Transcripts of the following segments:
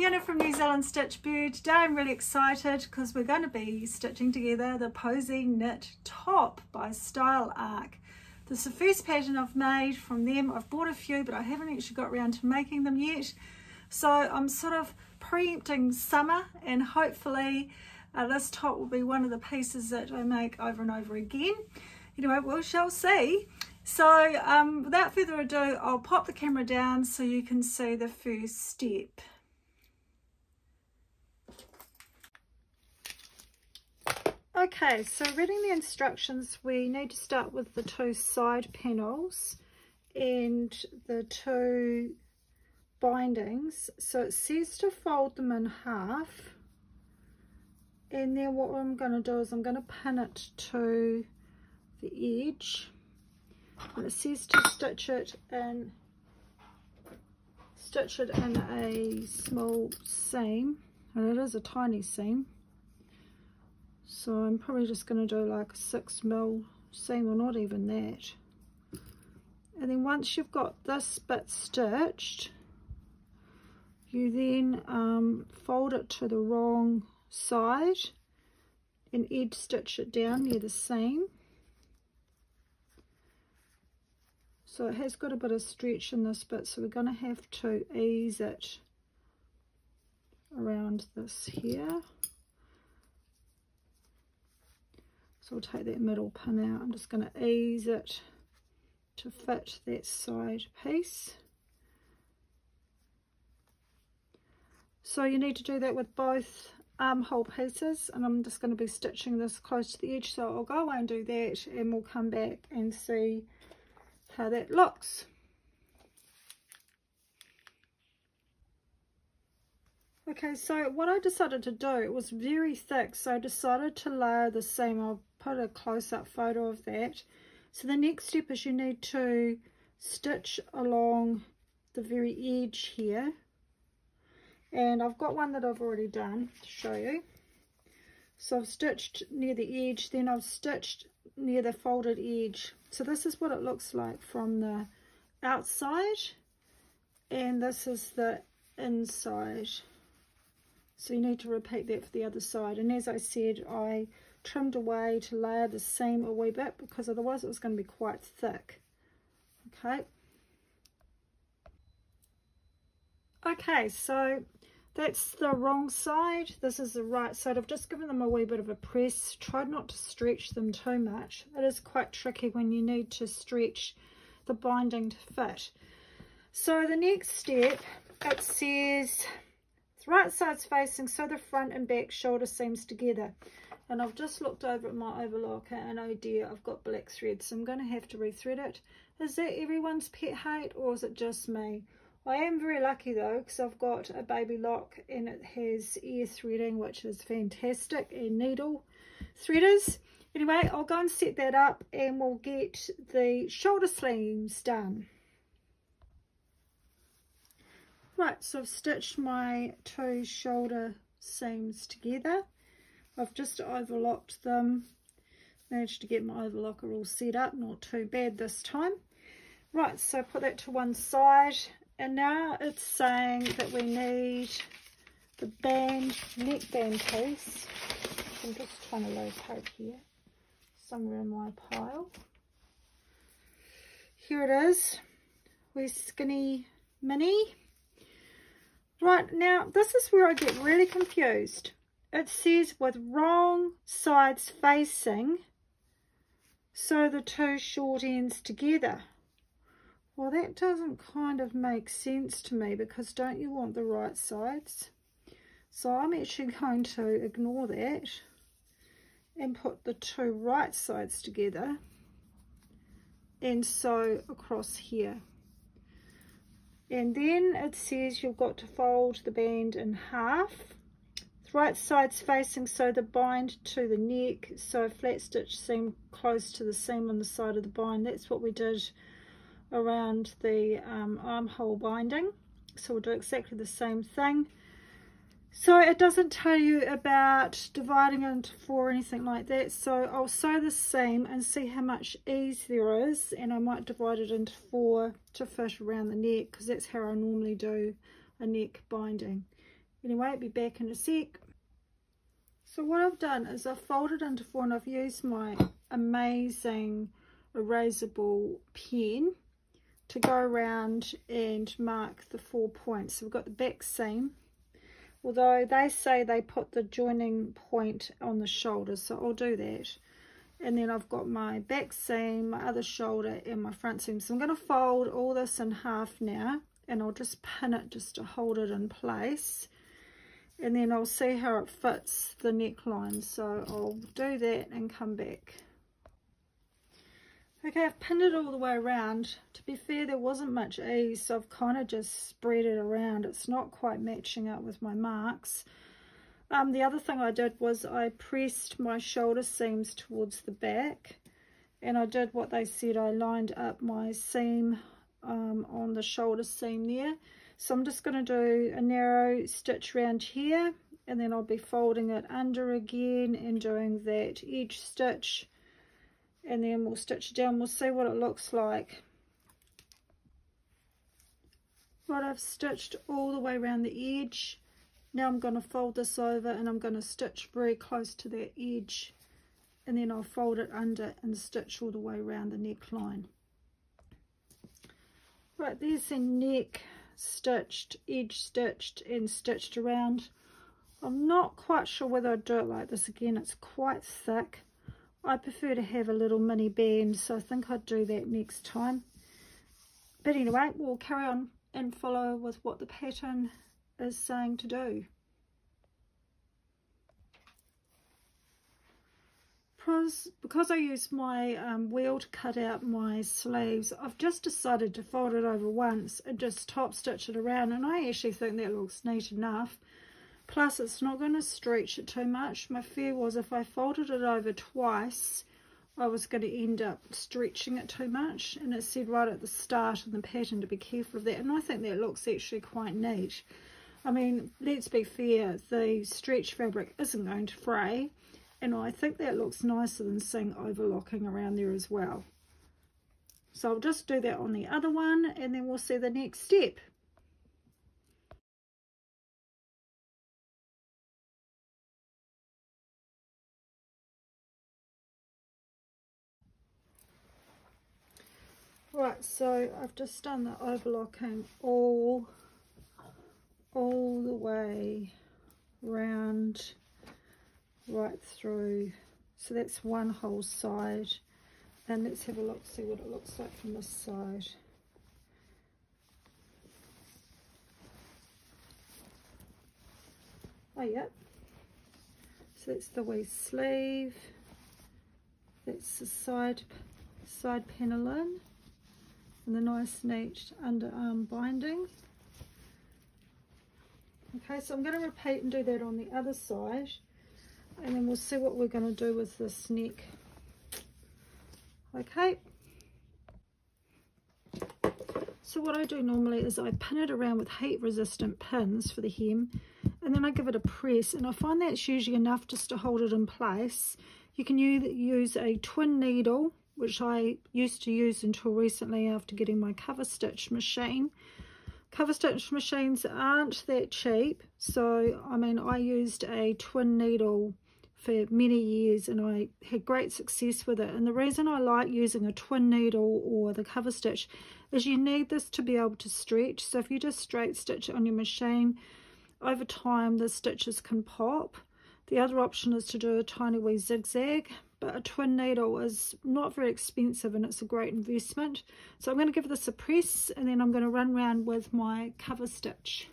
Fiona from New Zealand Stitch Bird. Today I'm really excited because we're going to be stitching together the Posie Knit top by Style Arc. This is the first pattern I've made from them. I've bought a few but I haven't actually got around to making them yet. So I'm sort of preempting summer, and hopefully this top will be one of the pieces that I make over and over again. Anyway, we shall see. So without further ado, I'll pop the camera down so you can see the first step. Okay, so reading the instructions, we need to start with the two side panels and the two bindings. So it says to fold them in half, and then what I'm going to do is I'm going to pin it to the edge, and it says to stitch it in a small seam, and it is a tiny seam. So I'm probably just going to do like a 6mm seam, or not even that. And then once you've got this bit stitched, you then fold it to the wrong side and edge stitch it down near the seam. So it has got a bit of stretch in this bit, so we're going to have to ease it around this here. So I'll take that middle pin out. I'm just going to ease it to fit that side piece. So you need to do that with both armhole pieces, and I'm just going to be stitching this close to the edge. So I'll go away and do that, and we'll come back and see how that looks. Okay, so what I decided to do, it was very thick, so I decided to layer the seam. I'll put a close-up photo of that. So the next step is you need to stitch along the very edge here, and I've got one that I've already done to show you. So I've stitched near the edge, then I've stitched near the folded edge. So this is what it looks like from the outside, and this is the inside. So you need to repeat that for the other side. And as I said, I trimmed away to layer the seam a wee bit, because otherwise it was going to be quite thick. Okay, so that's the wrong side. This is the right side. I've just given them a wee bit of a press. Tried not to stretch them too much. It is quite tricky when you need to stretch the binding to fit. So the next step, it says right sides facing, so the front and back shoulder seams together. And I've just looked over at my overlocker, and oh dear, I've got black thread, so I'm going to have to rethread it. Is that everyone's pet hate, or is it just me? I am very lucky though, because I've got a baby lock and it has ear threading, which is fantastic, and needle threaders. Anyway, I'll go and set that up, and we'll get the shoulder sleeves done. Right, so I've stitched my two shoulder seams together. I've just overlocked them, managed to get my overlocker all set up, not too bad this time. Right, so put that to one side, and now it's saying that we need the neckband piece. I'm just trying to locate here, somewhere in my pile. Here it is, we're skinny mini. Right, now this is where I get really confused. It says with wrong sides facing, sew the two short ends together. Well, that doesn't kind of make sense to me, because don't you want the right sides? So I'm actually going to ignore that and put the two right sides together and sew across here. And then it says you've got to fold the band in half. Right sides facing, so the bind to the neck, so flat stitch seam close to the seam on the side of the bind. That's what we did around the armhole binding. So we'll do exactly the same thing. So it doesn't tell you about dividing it into four or anything like that. So I'll sew the seam and see how much ease there is, and I might divide it into four to fit around the neck, because that's how I normally do a neck binding. Anyway, I'll be back in a sec. So what I've done is I've folded into four, and I've used my amazing erasable pen to go around and mark the 4 points. So we've got the back seam, although they say they put the joining point on the shoulder, so I'll do that. And then I've got my back seam, my other shoulder, and my front seam. So I'm going to fold all this in half now, and I'll just pin it just to hold it in place. And then I'll see how it fits the neckline. So I'll do that and come back. Okay, I've pinned it all the way around. To be fair, there wasn't much ease, so I've kind of just spread it around. It's not quite matching up with my marks. The other thing I did was I pressed my shoulder seams towards the back, and I did what they said. I lined up my seam on the shoulder seam there. So I'm just going to do a narrow stitch around here, and then I'll be folding it under again and doing that edge stitch, and then we'll stitch it down. We'll see what it looks like. Right, I've stitched all the way around the edge. Now I'm going to fold this over, and I'm going to stitch very close to that edge, and then I'll fold it under and stitch all the way around the neckline. Right, there's the neck stitched, edge stitched and stitched around. I'm not quite sure whether I'd do it like this again. It's quite thick. I prefer to have a little mini band, so I think I'd do that next time. But anyway, we'll carry on and follow with what the pattern is saying to do. Because I used my wheel to cut out my sleeves, I've just decided to fold it over once and just top stitch it around, and I actually think that looks neat enough. Plus it's not going to stretch it too much. My fear was if I folded it over twice, I was going to end up stretching it too much, and it said right at the start of the pattern to be careful of that, and I think that looks actually quite neat. I mean, let's be fair, the stretch fabric isn't going to fray, and I think that looks nicer than seeing overlocking around there as well. So I'll just do that on the other one, and then we'll see the next step. Right, so I've just done the overlocking all the way round, right through. So that's one whole side, and let's have a look, see what it looks like from this side. Oh yeah, so that's the wee sleeve, that's the side panelling, and the nice neat underarm binding. Okay, so I'm going to repeat and do that on the other side, and then we'll see what we're going to do with this neck. Okay, so what I do normally is I pin it around with heat resistant pins for the hem, and then I give it a press, and I find that's usually enough just to hold it in place. You can use a twin needle, which I used to use until recently after getting my cover stitch machine. Cover stitch machines aren't that cheap, so I mean I used a twin needle for many years and I had great success with it. And the reason I like using a twin needle or the cover stitch is you need this to be able to stretch. So if you just straight stitch it on your machine, over time the stitches can pop. The other option is to do a tiny wee zigzag, but a twin needle is not very expensive and it's a great investment. So I'm going to give this a press, and then I'm going to run around with my cover stitch.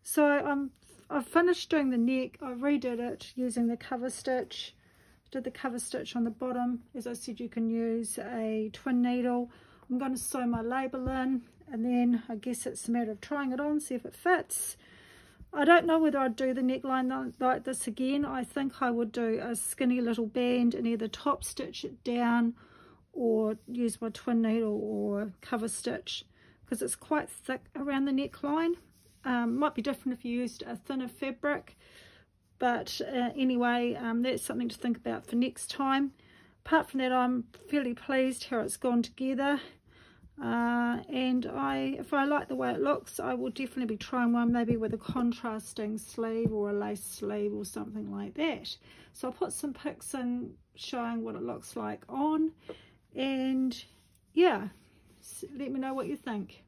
So I've finished doing the neck. I redid it using the cover stitch. Did the cover stitch on the bottom. As I said, you can use a twin needle. I'm going to sew my label in, and then I guess it's a matter of trying it on, see if it fits. I don't know whether I'd do the neckline like this again. I think I would do a skinny little band and either top stitch it down or use my twin needle or cover stitch, because it's quite thick around the neckline. Might be different if you used a thinner fabric, but anyway, that's something to think about for next time. Apart from that, I'm fairly pleased how it's gone together. And if I like the way it looks, I will definitely be trying one maybe with a contrasting sleeve or a lace sleeve or something like that. So I'll put some pics in showing what it looks like on, and yeah, let me know what you think.